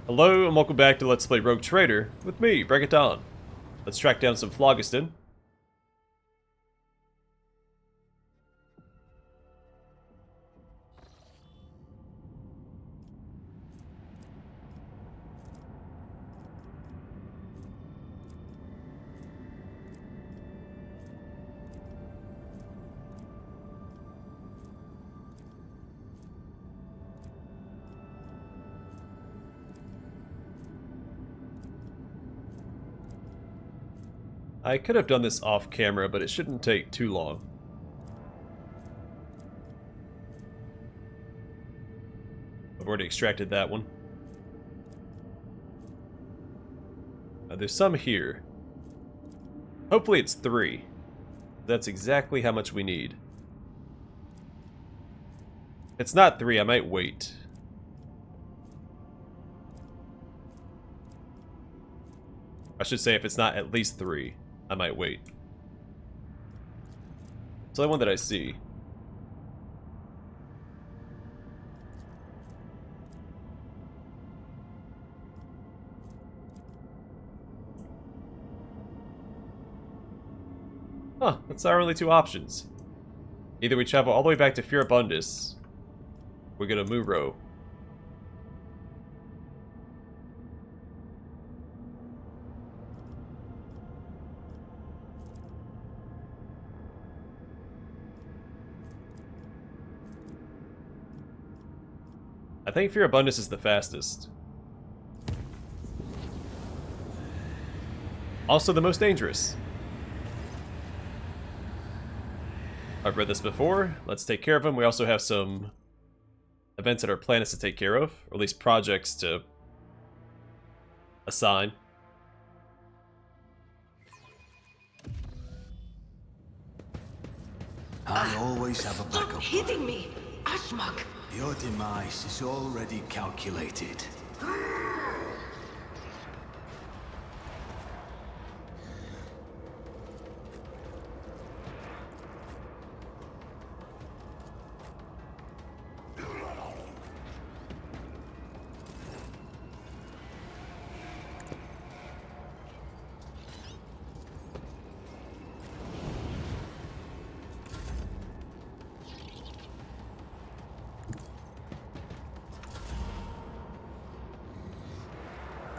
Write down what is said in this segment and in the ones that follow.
Hello and welcome back to Let's Play Rogue Trader with me, Break It Down. Let's track down some phlogiston. I could have done this off camera, but it shouldn't take too long. I've already extracted that one. There's some here. Hopefully it's 3. That's exactly how much we need. If it's not 3, I might wait. I should say if it's not at least 3, I might wait. It's the only one that I see. Huh, that's our only 2 options. Either we travel all the way back to Furibundus, or we go to Muro. I think Furibundus is the fastest. Also the most dangerous. I've read this before. Let's take care of them. We also have some events at our planets to take care of, or at least projects to assign. I always have a backup. Stop hitting me, Ashmak! Your demise is already calculated.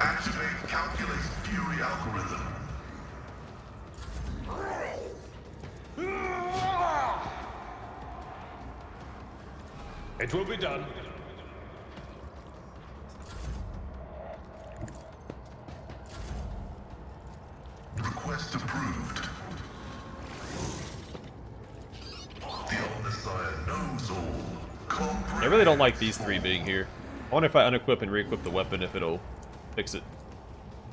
Activate Calculate Fury algorithm. It will be done. Request approved. The All-Messiah knows all. I really don't like these 3 being here. I wonder if I unequip and re-equip the weapon if it'll fix it.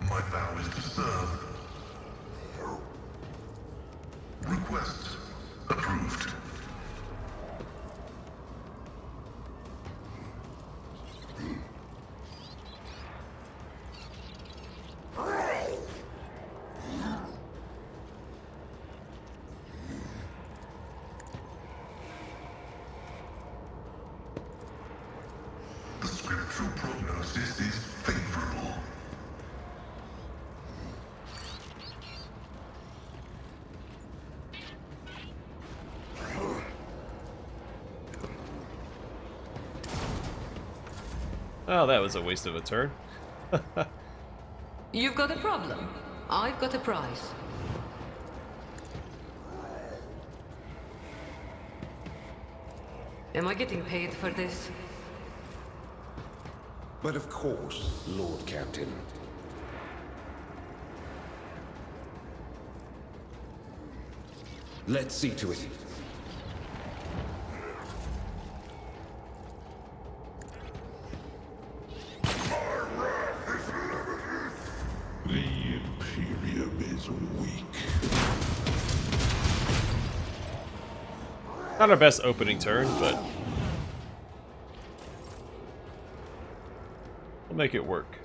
My vow is to serve. Request approved. The scriptural prognosis is favorable. Oh, that was a waste of a turn. You've got a problem. I've got a prize. Am I getting paid for this? But of course, Lord Captain. Let's see to it. The Imperium is weak. Not our best opening turn, but we'll make it work.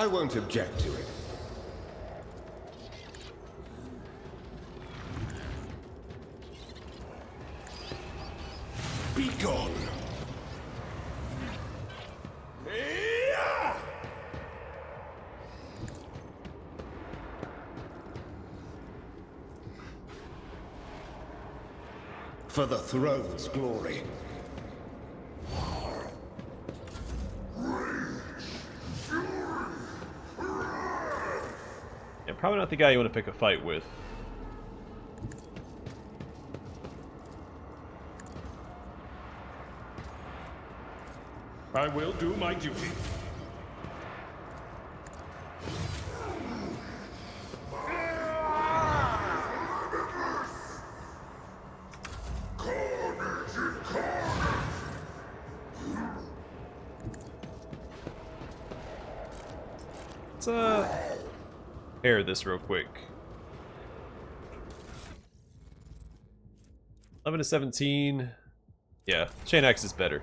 I won't object to it. Be gone. For the throne's glory. Yeah, probably not the guy you want to pick a fight with. I will do my duty. Let's pair this real quick. 11 to 17. Yeah, chain axe is better.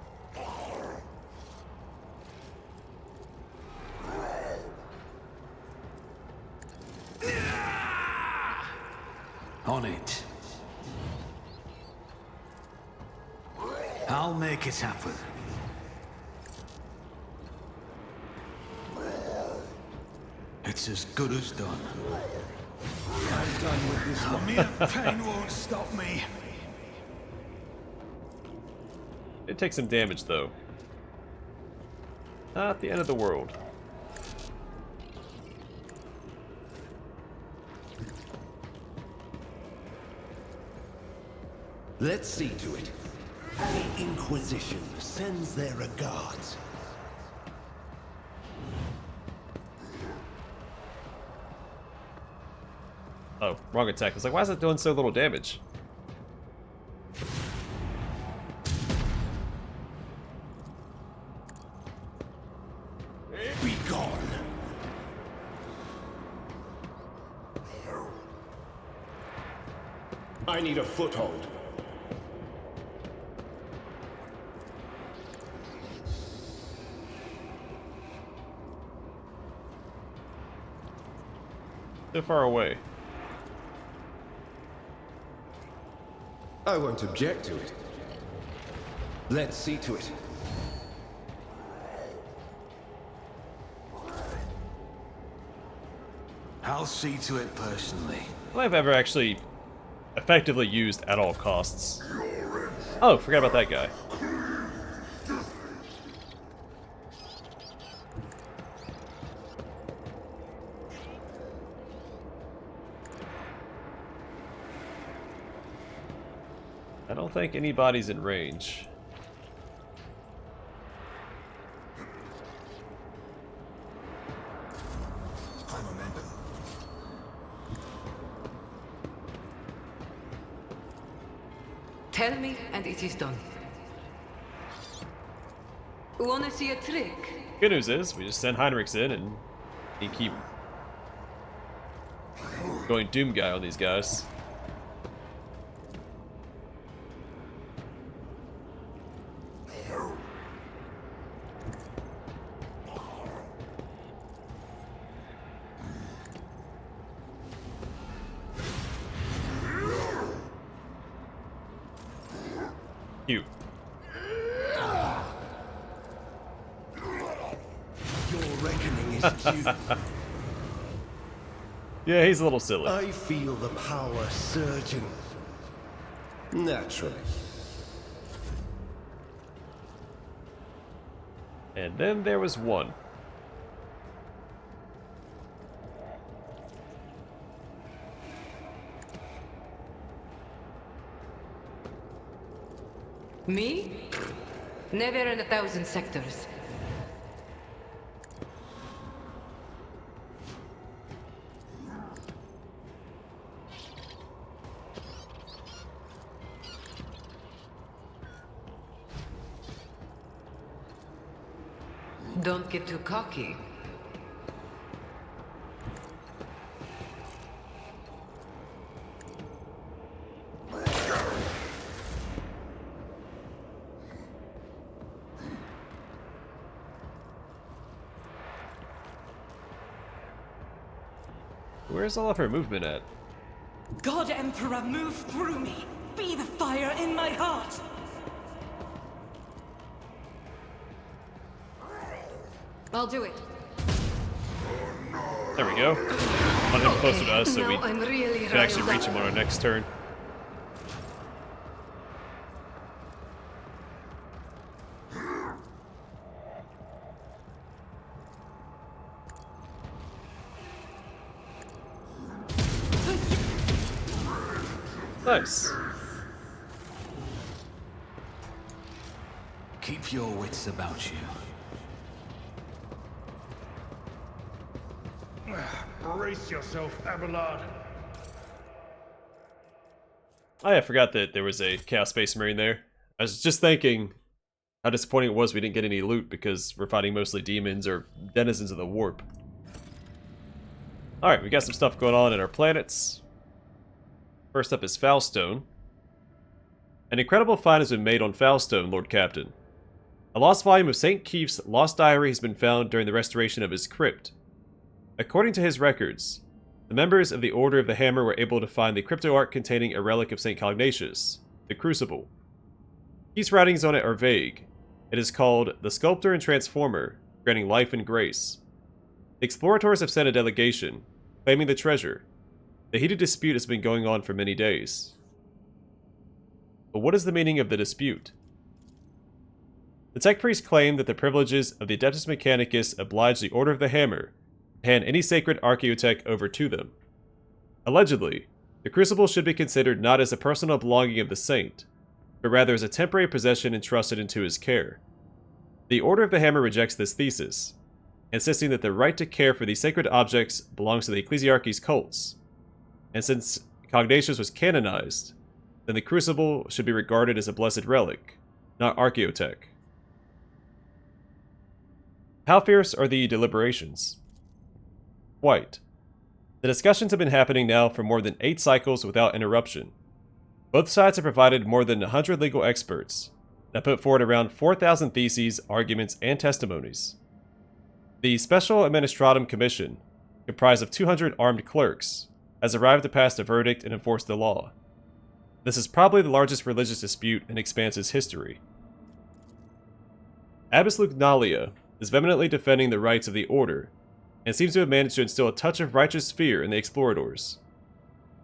On it. I'll make it happen. It's as good as done. I'm done with this one. Mere pain won't stop me. It takes some damage though. Not the end of the world. Let's see to it. The Inquisition sends their regards. Oh, wrong attack. I was like, why is it doing so little damage? Be gone. I need a foothold. So far away. I won't object to it. Let's see to it. I'll see to it personally. I don't think I've ever actually effectively used at all costs. Oh, forgot about that guy. I don't think anybody's in range. Tell me, and it is done. Wanna see a trick? Good news is, we just send Heinrichs in and he keep going Doom Guy on these guys. Cute. Your reckoning is due. Yeah, he's a little silly. I feel the power surging. Naturally. And then there was one. Me? Never in 1,000 sectors. Don't get too cocky. Where's all of her movement at? God Emperor, move through me. Be the fire in my heart. I'll do it. There we go. Want him closer to us so we now I'm really can actually riled reach up. him on our next turn. Nice. Keep your wits about you. Brace yourself, Abelard. I forgot that there was a Chaos Space Marine there. I was just thinking how disappointing it was we didn't get any loot because we're fighting mostly demons or denizens of the warp. Alright, we got some stuff going on in our planets. First up is Foulstone. An incredible find has been made on Foulstone, Lord Captain. A lost volume of St. Keith's lost diary has been found during the restoration of his crypt. According to his records, the members of the Order of the Hammer were able to find the cryptoark containing a relic of St. Cognatius, the Crucible. Keith's writings on it are vague. It is called the Sculptor and Transformer, granting life and grace. The explorators have sent a delegation, claiming the treasure. The heated dispute has been going on for many days. But what is the meaning of the dispute? The tech priests claim that the privileges of the Adeptus Mechanicus oblige the Order of the Hammer to hand any sacred archaeotech over to them. Allegedly, the Crucible should be considered not as a personal belonging of the saint, but rather as a temporary possession entrusted into his care. The Order of the Hammer rejects this thesis, insisting that the right to care for these sacred objects belongs to the Ecclesiarchy's cults. And since Cognatius was canonized, then the Crucible should be regarded as a blessed relic, not archaeotech. How fierce are the deliberations? Quite. The discussions have been happening now for more than 8 cycles without interruption. Both sides have provided more than 100 legal experts that put forward around 4,000 theses, arguments, and testimonies. The Special Administratum Commission, comprised of 200 armed clerks, has arrived to pass a verdict and enforce the law. This is probably the largest religious dispute in Expanse's history. Abbess Lucnalia is vehemently defending the rights of the Order, and seems to have managed to instill a touch of righteous fear in the explorators.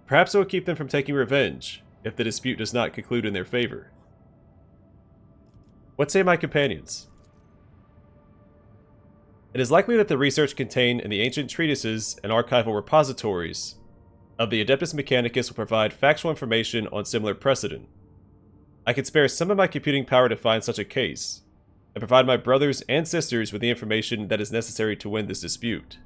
Perhaps it will keep them from taking revenge, if the dispute does not conclude in their favor. What say my companions? It is likely that the research contained in the ancient treatises and archival repositories of the Adeptus Mechanicus will provide factual information on similar precedent. I could spare some of my computing power to find such a case, and provide my brothers and sisters with the information that is necessary to win this dispute.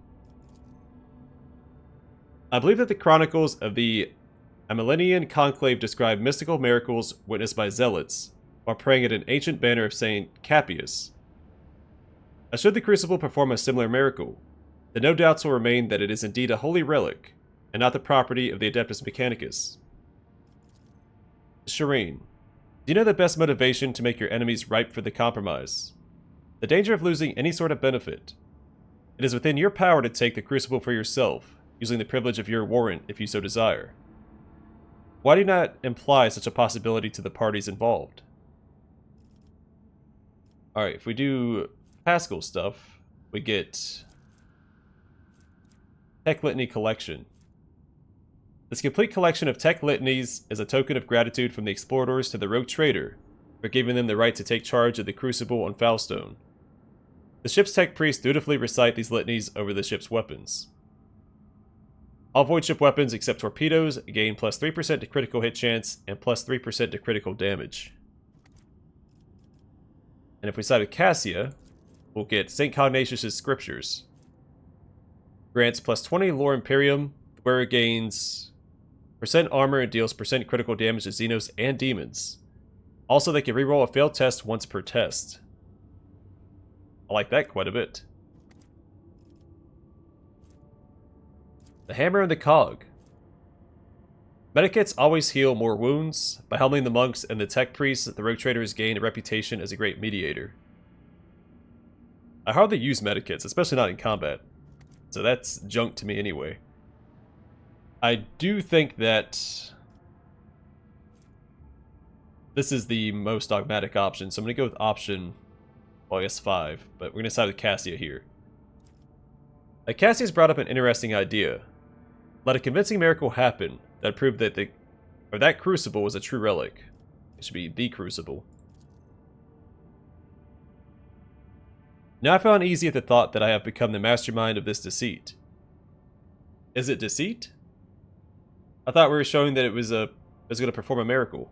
I believe that the chronicles of the Amylinian Conclave describe mystical miracles witnessed by zealots while praying at an ancient banner of Saint Cappius. Should the Crucible perform a similar miracle, then no doubts will remain that it is indeed a holy relic, and not the property of the Adeptus Mechanicus. Shireen, do you know the best motivation to make your enemies ripe for the compromise? The danger of losing any sort of benefit. It is within your power to take the Crucible for yourself, using the privilege of your warrant if you so desire. Why do you not imply such a possibility to the parties involved? Alright, if we do Pascal stuff, we get Tech Litany Collection. This complete collection of tech litanies is a token of gratitude from the explorators to the rogue trader for giving them the right to take charge of the Crucible on Foulstone. The ship's tech priests dutifully recite these litanies over the ship's weapons. All void ship weapons except torpedoes gain plus 3% to critical hit chance and plus 3% to critical damage. And if we side with Cassia, we'll get St. Cognatius' Scriptures. Grants plus 20 Lore Imperium, the wearer gains percent armor and deals percent critical damage to Xenos and demons. Also, they can reroll a failed test once per test. I like that quite a bit. The Hammer and the Cog. Medikits always heal more wounds. By helming the monks and the tech priests, the rogue traders gain a reputation as a great mediator. I hardly use medikits, especially not in combat, so that's junk to me anyway. I do think that this is the most dogmatic option, so I'm going to go with option, well, I guess 5, but we're going to side with Cassia here. Cassia's brought up an interesting idea. Let a convincing miracle happen that proved that that crucible was a true relic. It should be the crucible. Now I feel uneasy at the thought that I have become the mastermind of this deceit. Is it deceit? I thought we were showing that it was going to perform a miracle.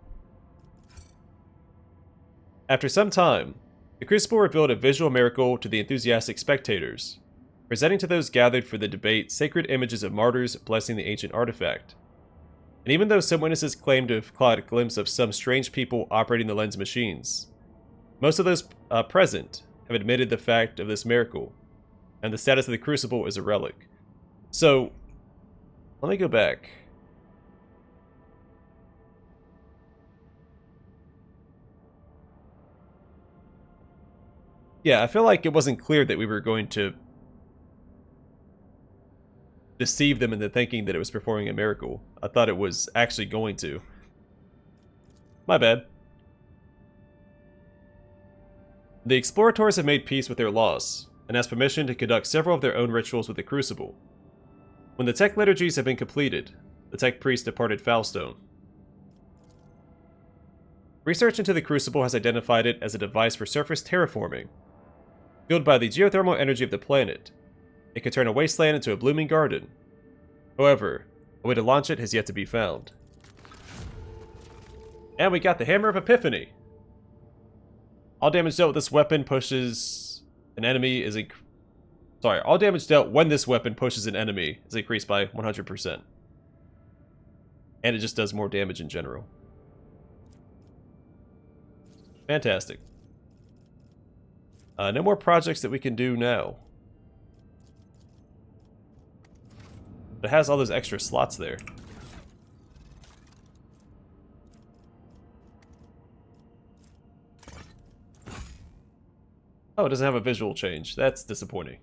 After some time, the crucible revealed a visual miracle to the enthusiastic spectators, presenting to those gathered for the debate sacred images of martyrs blessing the ancient artifact. And even though some witnesses claimed to have caught a glimpse of some strange people operating the lens machines, most of those present have admitted the fact of this miracle, and the status of the crucible is a relic. So, let me go back. Yeah, I feel like it wasn't clear that we were going to deceive them into thinking that it was performing a miracle. I thought it was actually going to. My bad. The explorators have made peace with their loss, and asked permission to conduct several of their own rituals with the crucible. When the tech liturgies have been completed, the tech priest departed Foulstone. Research into the crucible has identified it as a device for surface terraforming. Fueled by the geothermal energy of the planet, it could turn a wasteland into a blooming garden. However, a way to launch it has yet to be found. And we got the Hammer of Epiphany! All damage dealt with this weapon pushes an enemy is all damage dealt when this weapon pushes an enemy is increased by 100%. And it just does more damage in general. Fantastic. No more projects that we can do now. It has all those extra slots there. Oh, it doesn't have a visual change. That's disappointing.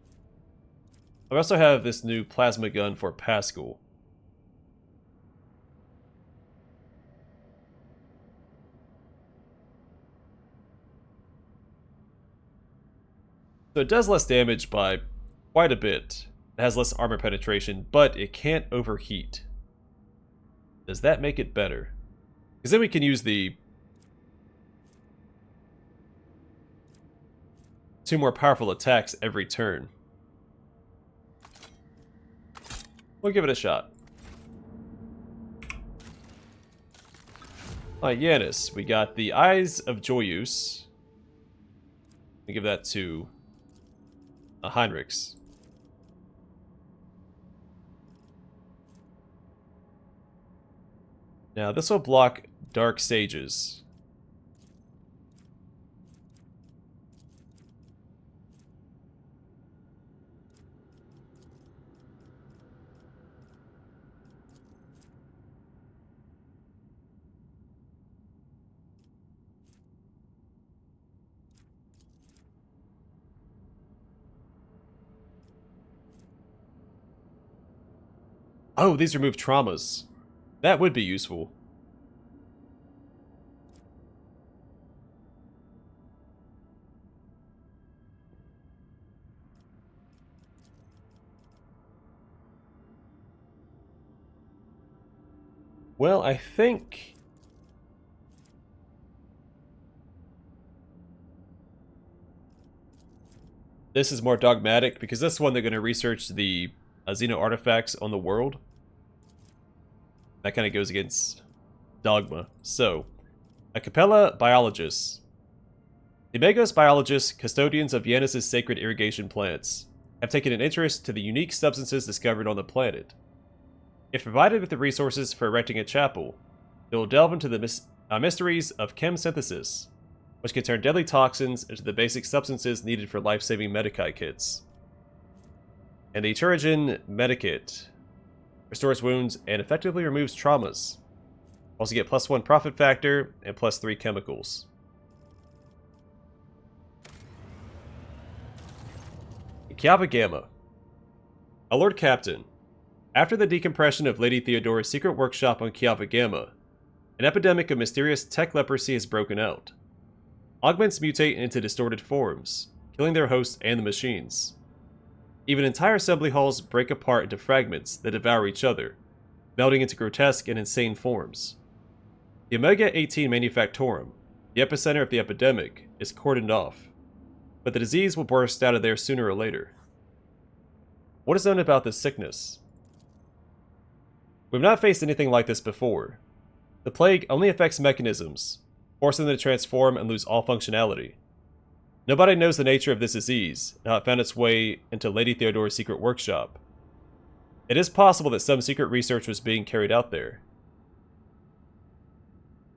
I also have this new plasma gun for Pascal. So it does less damage by quite a bit. It has less armor penetration, but it can't overheat. Does that make it better? Because then we can use the 2 more powerful attacks every turn. We'll give it a shot. Alright, Yanis, we got the Eyes of Joyous. We give that to Heinrichs. Now, this will block Dark Sages. Oh, these remove traumas. That would be useful. Well, I think this is more dogmatic, because this one they're going to research the Zeno artifacts on the world. That kind of goes against dogma. So, a Capella biologists. The Magos biologists, custodians of Yanis' sacred irrigation plants, have taken an interest to the unique substances discovered on the planet. If provided with the resources for erecting a chapel, they will delve into the mysteries of chem synthesis, which can turn deadly toxins into the basic substances needed for life-saving Medicae kits. And the Turigen Medikit restores wounds and effectively removes traumas. Also get +1 profit factor and +3 chemicals. Kiaba Gamma. A Lord Captain. After the decompression of Lady Theodora's secret workshop on Kiava Gamma, an epidemic of mysterious tech leprosy has broken out. Augments mutate into distorted forms, killing their hosts and the machines. Even entire assembly halls break apart into fragments that devour each other, melding into grotesque and insane forms. The Omega-18 Manufactorum, the epicenter of the epidemic, is cordoned off, but the disease will burst out of there sooner or later. What is known about this sickness? We've not faced anything like this before. The plague only affects mechanisms, forcing them to transform and lose all functionality. Nobody knows the nature of this disease and how it found its way into Lady Theodora's secret workshop. It is possible that some secret research was being carried out there.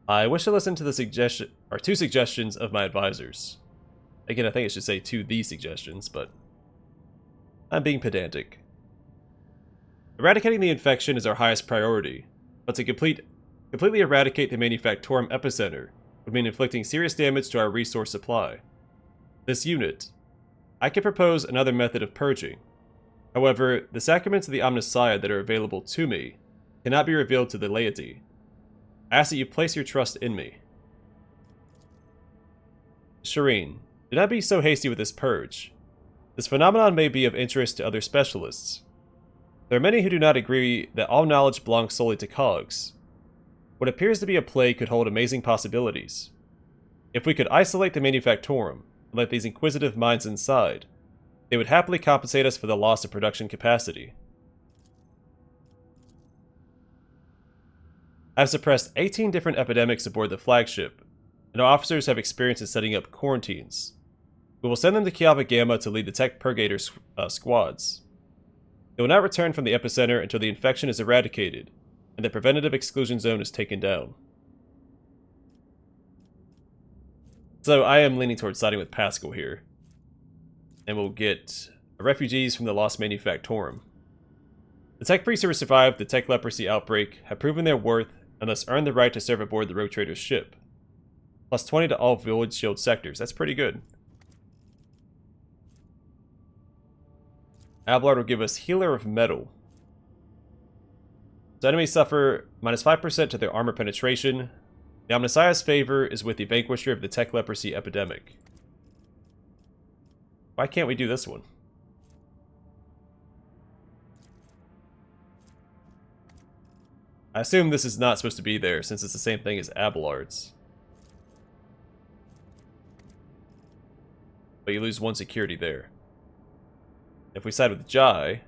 I wish to listen to the two suggestions of my advisors. Again, I think I should say to the suggestions, but I'm being pedantic. Eradicating the infection is our highest priority, but to completely eradicate the Manufactorum epicenter would mean inflicting serious damage to our resource supply. This unit, I could propose another method of purging. However, the sacraments of the Omnissiah that are available to me cannot be revealed to the laity. I ask that you place your trust in me. Shireen, do not be so hasty with this purge. This phenomenon may be of interest to other specialists. There are many who do not agree that all knowledge belongs solely to cogs. What appears to be a plague could hold amazing possibilities. If we could isolate the Manufactorum and let these inquisitive minds inside, they would happily compensate us for the loss of production capacity. I've suppressed 18 different epidemics aboard the flagship, and our officers have experience in setting up quarantines. We will send them to Kiava Gamma to lead the Tech Purgator squads. They will not return from the epicenter until the infection is eradicated, and the preventative exclusion zone is taken down. So I am leaning towards siding with Pascal here. And we'll get refugees from the Lost Manufactorum. The tech priests who survived the tech leprosy outbreak have proven their worth and thus earned the right to serve aboard the Rogue Trader's ship. Plus 20 to all Void Shield sectors. That's pretty good. Abelard will give us Healer of Metal. So enemies suffer minus 5% to their armor penetration. The Omnissiah's favor is with the vanquisher of the tech leprosy epidemic. Why can't we do this one? I assume this is not supposed to be there, since it's the same thing as Abelard's. But you lose one security there. If we side with Jai,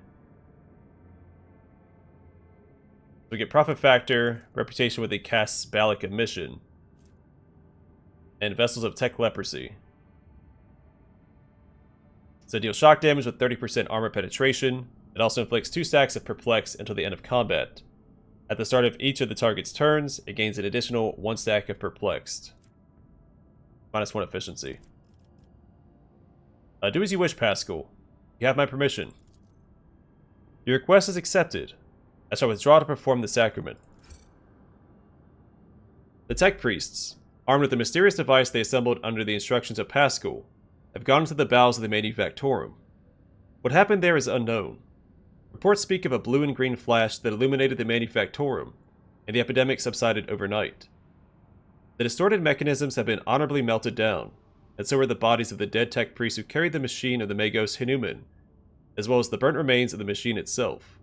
we get Profit Factor, Reputation with a Casts Balic Emission, and Vessels of Tech Leprosy. So deal shock damage with 30% armor penetration. It also inflicts 2 stacks of Perplex until the end of combat. At the start of each of the target's turns, it gains an additional 1 stack of Perplexed. Minus 1 efficiency. Do as you wish, Pascal. You have my permission. Your request is accepted. I shall withdraw to perform the sacrament. The tech priests, armed with the mysterious device they assembled under the instructions of Pascal, have gone into the bowels of the Manufactorum. What happened there is unknown. Reports speak of a blue and green flash that illuminated the Manufactorum, and the epidemic subsided overnight. The distorted mechanisms have been honorably melted down, and so are the bodies of the dead tech priests who carried the machine of the Magos Hanuman, as well as the burnt remains of the machine itself.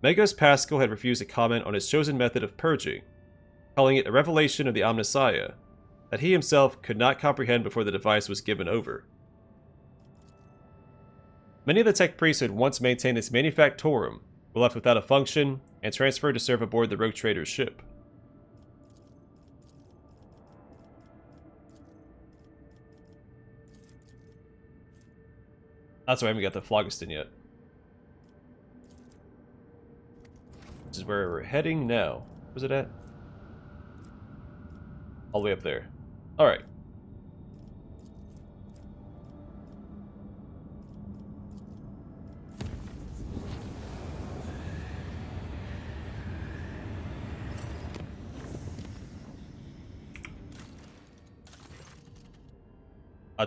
Magos Pascal had refused to comment on his chosen method of purging, calling it a revelation of the Omnissiah that he himself could not comprehend before the device was given over. Many of the tech priests who had once maintained this Manufactorum were left without a function and transferred to serve aboard the Rogue Trader's ship. That's why I haven't got the Phlogiston yet. This is where we're heading now. Where's it at? All the way up there. Alright.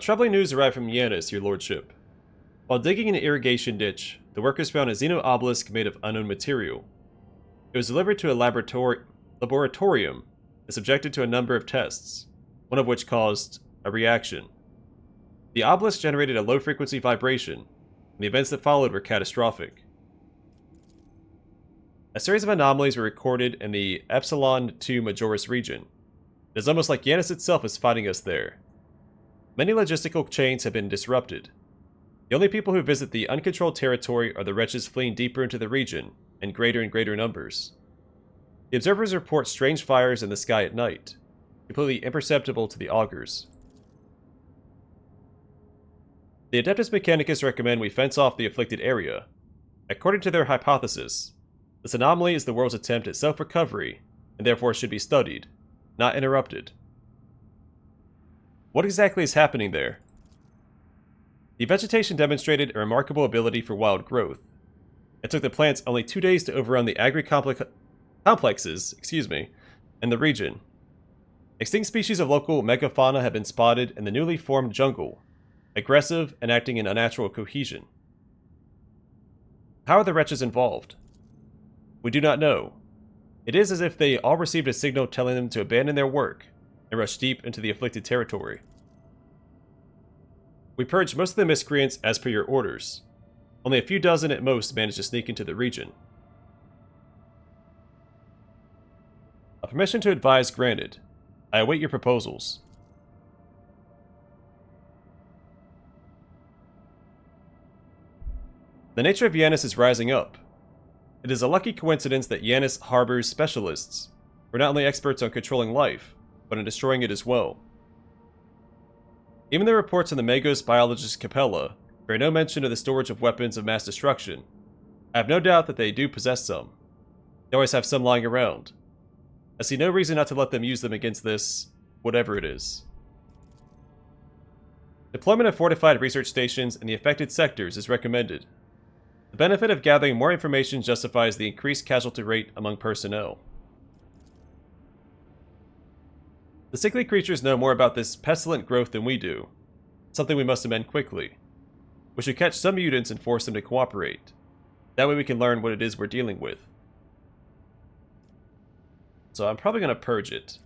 Troubling news arrived from Yanis, your lordship. While digging an irrigation ditch, the workers found a Zeno Obisk made of unknown material. It was delivered to a laboratorium and subjected to a number of tests, one of which caused a reaction. The obelisk generated a low-frequency vibration, and the events that followed were catastrophic. A series of anomalies were recorded in the Epsilon 2 Majoris region. It is almost like Yanis itself is fighting us there. Many logistical chains have been disrupted. The only people who visit the uncontrolled territory are the wretches fleeing deeper into the region, in greater and greater numbers. The observers report strange fires in the sky at night, completely imperceptible to the augurs. The Adeptus Mechanicus recommend we fence off the afflicted area. According to their hypothesis, this anomaly is the world's attempt at self-recovery, and therefore should be studied, not interrupted. What exactly is happening there? The vegetation demonstrated a remarkable ability for wild growth. It took the plants only 2 days to overrun the complexes in the region. Extinct species of local megafauna have been spotted in the newly formed jungle, aggressive and acting in unnatural cohesion. How are the wretches involved? We do not know. It is as if they all received a signal telling them to abandon their work and rush deep into the afflicted territory. We purged most of the miscreants as per your orders. Only a few dozen at most managed to sneak into the region. A permission to advise granted. I await your proposals. The nature of Yanis is rising up. It is a lucky coincidence that Yanis harbors specialists, who are not only experts on controlling life, but in destroying it as well. Even the reports in the Magos biologist Capella bear no mention of the storage of weapons of mass destruction. I have no doubt that they do possess some. They always have some lying around. I see no reason not to let them use them against this, whatever it is. Deployment of fortified research stations in the affected sectors is recommended. The benefit of gathering more information justifies the increased casualty rate among personnel. The sickly creatures know more about this pestilent growth than we do, something we must amend quickly. We should catch some mutants and force them to cooperate. That way we can learn what it is we're dealing with. So I'm probably going to purge it.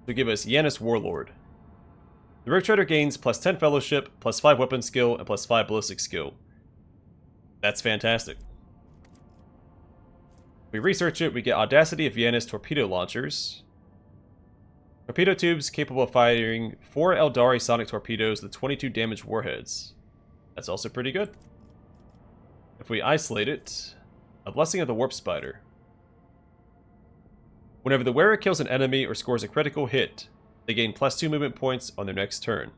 To give us Yanis Warlord. The Rogue Trader gains plus 10 fellowship, plus 5 weapon skill, and plus 5 ballistic skill. That's fantastic. If we research it, we get Audacity of Yanis torpedo launchers. Torpedo tubes capable of firing 4 Eldari sonic torpedoes with 22 damage warheads. That's also pretty good. If we isolate it, a Blessing of the Warp Spider. Whenever the wearer kills an enemy or scores a critical hit, they gain plus 2 movement points on their next turn.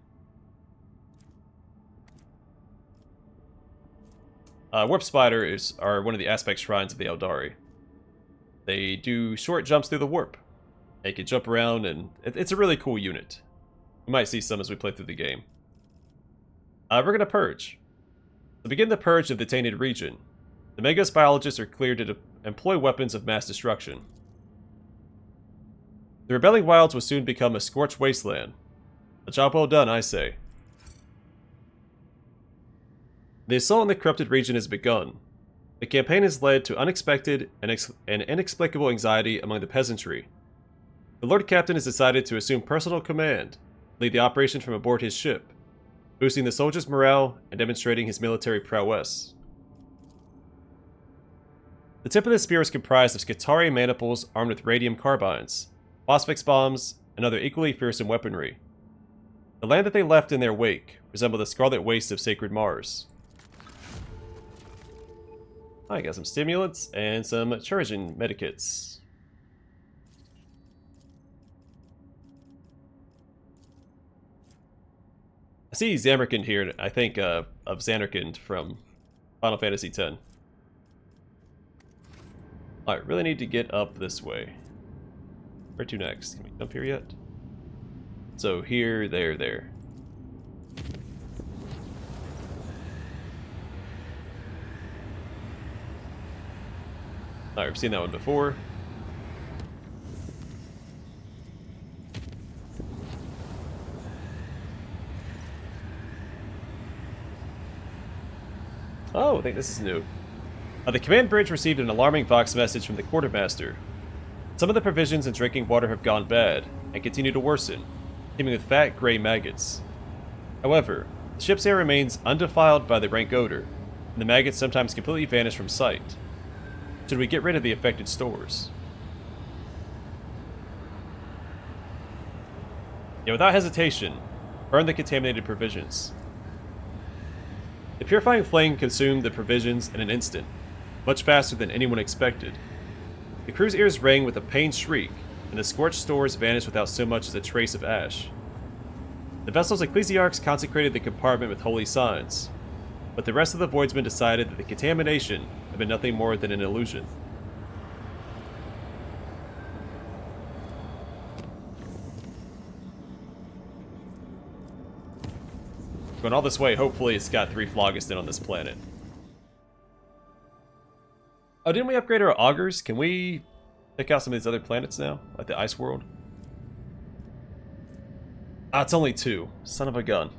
Warp Spider are one of the aspect shrines of the Eldari. They do short jumps through the warp. They can jump around, and it's a really cool unit. We might see some as we play through the game. We're going to purge. To begin the purge of the tainted region, the Magos biologists are cleared to employ weapons of mass destruction. The rebelling wilds will soon become a scorched wasteland. A job well done, I say. The assault on the corrupted region has begun. The campaign has led to unexpected and inexplicable anxiety among the peasantry. The Lord Captain has decided to assume personal command, lead the operation from aboard his ship, boosting the soldiers' morale and demonstrating his military prowess. The tip of the spear is comprised of Skitarii maniples armed with radium carbines, Phosphex bombs, and other equally fearsome weaponry. The land that they left in their wake resembled the scarlet waste of sacred Mars. I got some stimulants and some Chirurgeon medikits. I see Zamerkind here, I think of Zamerkind from Final Fantasy X. Alright, really need to get up this way. Where to next? Can we jump here yet? So here, there. Alright, we've seen that one before. Oh, I think this is new. The command bridge received an alarming vox message from the quartermaster. Some of the provisions and drinking water have gone bad, and continue to worsen, teeming with fat, gray maggots. However, the ship's air remains undefiled by the rank odor, and the maggots sometimes completely vanish from sight. Should we get rid of the affected stores? Yeah, without hesitation, burn the contaminated provisions. The purifying flame consumed the provisions in an instant, much faster than anyone expected. The crew's ears rang with a pained shriek, and the scorched stores vanished without so much as a trace of ash. The vessel's ecclesiarchs consecrated the compartment with holy signs, but the rest of the voidsmen decided that the contamination had been nothing more than an illusion. Going all this way, hopefully it's got 3 phlogiston on this planet. Oh, didn't we upgrade our augurs? Can we check out some of these other planets now? Like the ice world? Ah, it's only 2. Son of a gun.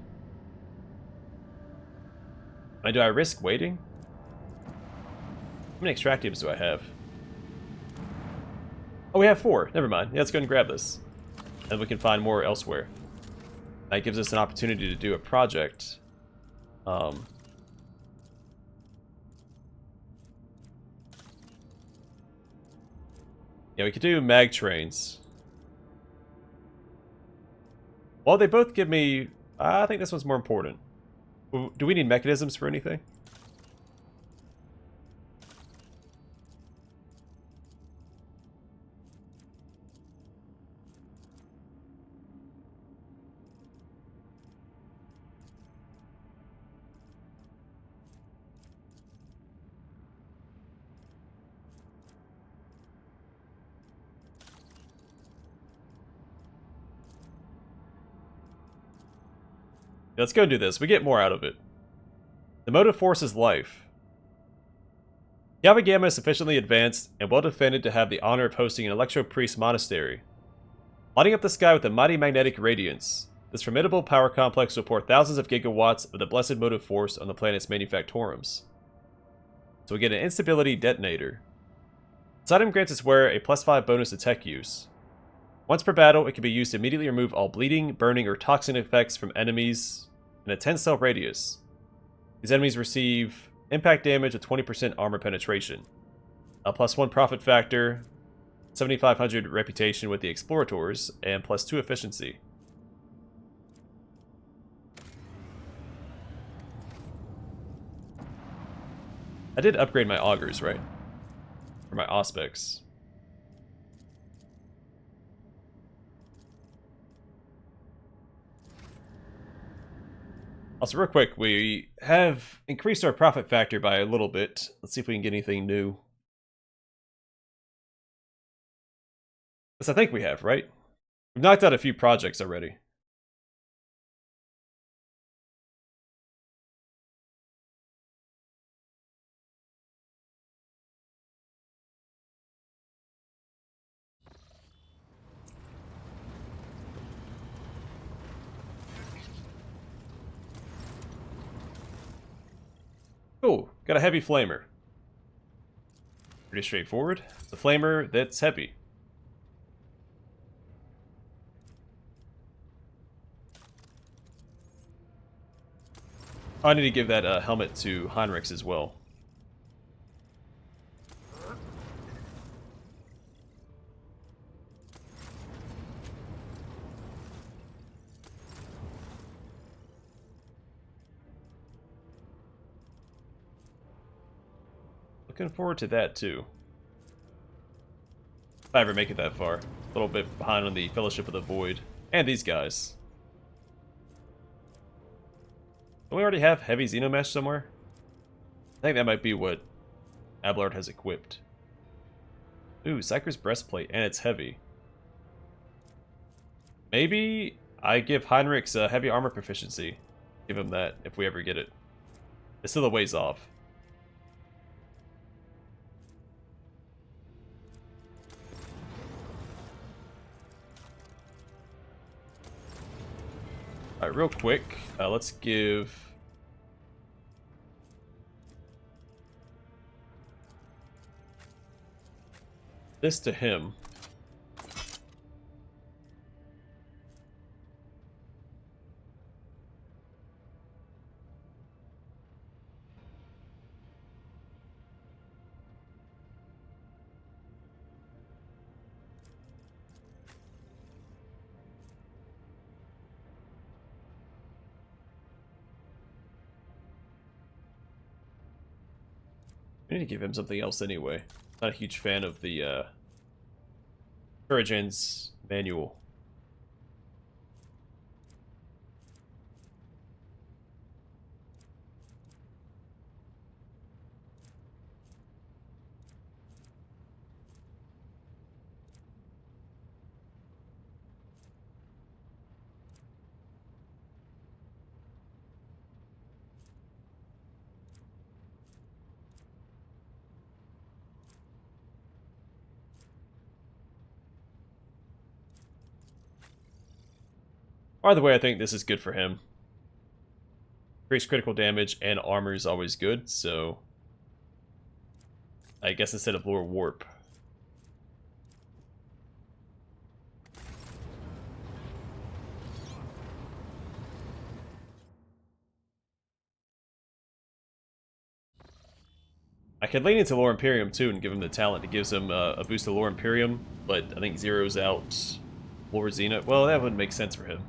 Do I risk waiting? How many extractives do I have? Oh, we have 4. Never mind. Yeah, let's go ahead and grab this. And we can find more elsewhere. That gives us an opportunity to do a project. Yeah, we could do mag trains. Well, they both give me... I think this one's more important. Do we need mechanisms for anything? Let's go do this. We get more out of it. The motive force is life. Yava Gamma is sufficiently advanced and well defended to have the honor of hosting an Electro Priest monastery. Lighting up the sky with a mighty magnetic radiance, this formidable power complex will pour thousands of gigawatts of the blessed motive force on the planet's manufactorums. So we get an instability detonator. This item grants its wearer a +5 bonus to tech use. Once per battle, it can be used to immediately remove all bleeding, burning, or toxin effects from enemies in a 10-cell radius. These enemies receive impact damage with 20% armor penetration, a +1 profit factor, 7,500 reputation with the explorators, and +2 efficiency. I did upgrade my augurs, right? Or my auspex. Also, real quick, we have increased our profit factor by a little bit. Let's see if we can get anything new. Yes, I think we have, right? We've knocked out a few projects already. Cool, got a heavy flamer. Pretty straightforward. It's a flamer that's heavy. Oh, I need to give that helmet to Heinrichs as well. Looking forward to that too. If I ever make it that far. A little bit behind on the Fellowship of the Void. And these guys. Don't we already have heavy Xenomesh somewhere? I think that might be what Abelard has equipped. Ooh, Psyker's breastplate, and it's heavy. Maybe I give Heinrichs a heavy armor proficiency. Give him that if we ever get it. It's still a ways off. Alright, real quick, let's give this to him. I need to give him something else anyway. Not a huge fan of the Turajan's manual. Either way, I think this is good for him. Increased critical damage and armor is always good, so I guess instead of lure warp. I could lean into Lore Imperium too and give him the talent. It gives him a boost to Lore Imperium, but I think zeroes out Lore Zeno. Well, that wouldn't make sense for him.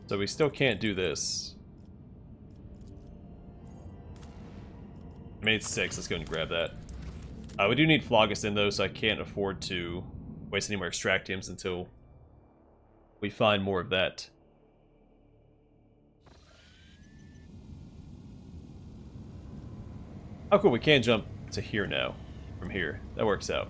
So we still can't do this. I made 6, let's go and grab that. We do need Phlogiston though, so I can't afford to waste any more extractiums until we find more of that. Oh cool, we can jump to here now, from here. That works out.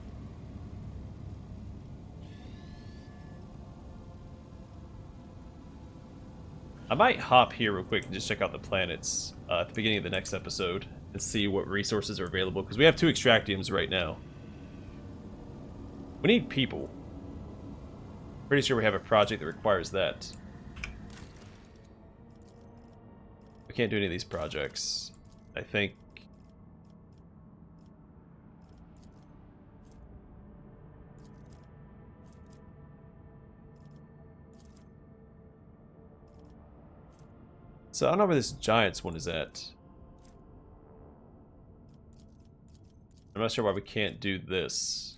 I might hop here real quick and just check out the planets at the beginning of the next episode and see what resources are available, because we have 2 extractiums right now. We need people. Pretty sure we have a project that requires that. We can't do any of these projects. I think... So I don't know where this Giants one is at. I'm not sure why we can't do this.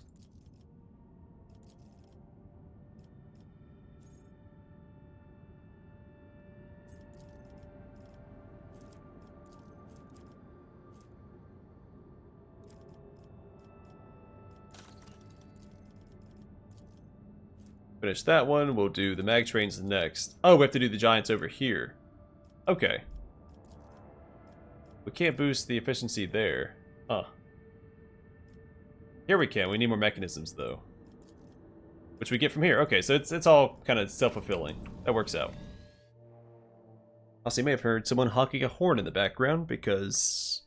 Finish that one. We'll do the mag trains next. Oh, we have to do the Giants over here. Okay. We can't boost the efficiency there. Huh. Here we can. We need more mechanisms, though. Which we get from here. Okay, so it's all kind of self-fulfilling. That works out. Also, you may have heard someone honking a horn in the background because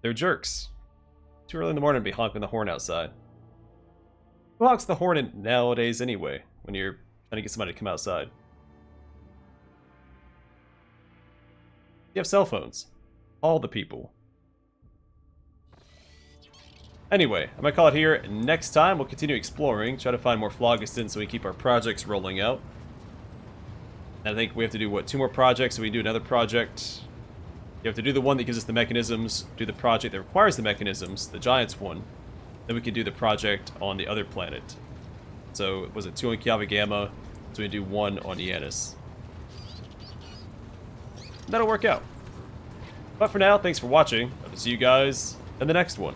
they're jerks. Too early in the morning to be honking the horn outside. Who honks the horn nowadays anyway, when you're trying to get somebody to come outside? You have cell phones. All the people. Anyway, I might call it here. Next time, we'll continue exploring, try to find more Phlogiston so we keep our projects rolling out. And I think we have to do, what, 2 more projects, so we do another project. You have to do the one that gives us the mechanisms, do the project that requires the mechanisms, the Giants one. Then we can do the project on the other planet. So, was it 2 on Kiava Gamma? So we do 1 on Yanis. That'll work out. But for now, thanks for watching. I'll see you guys in the next one.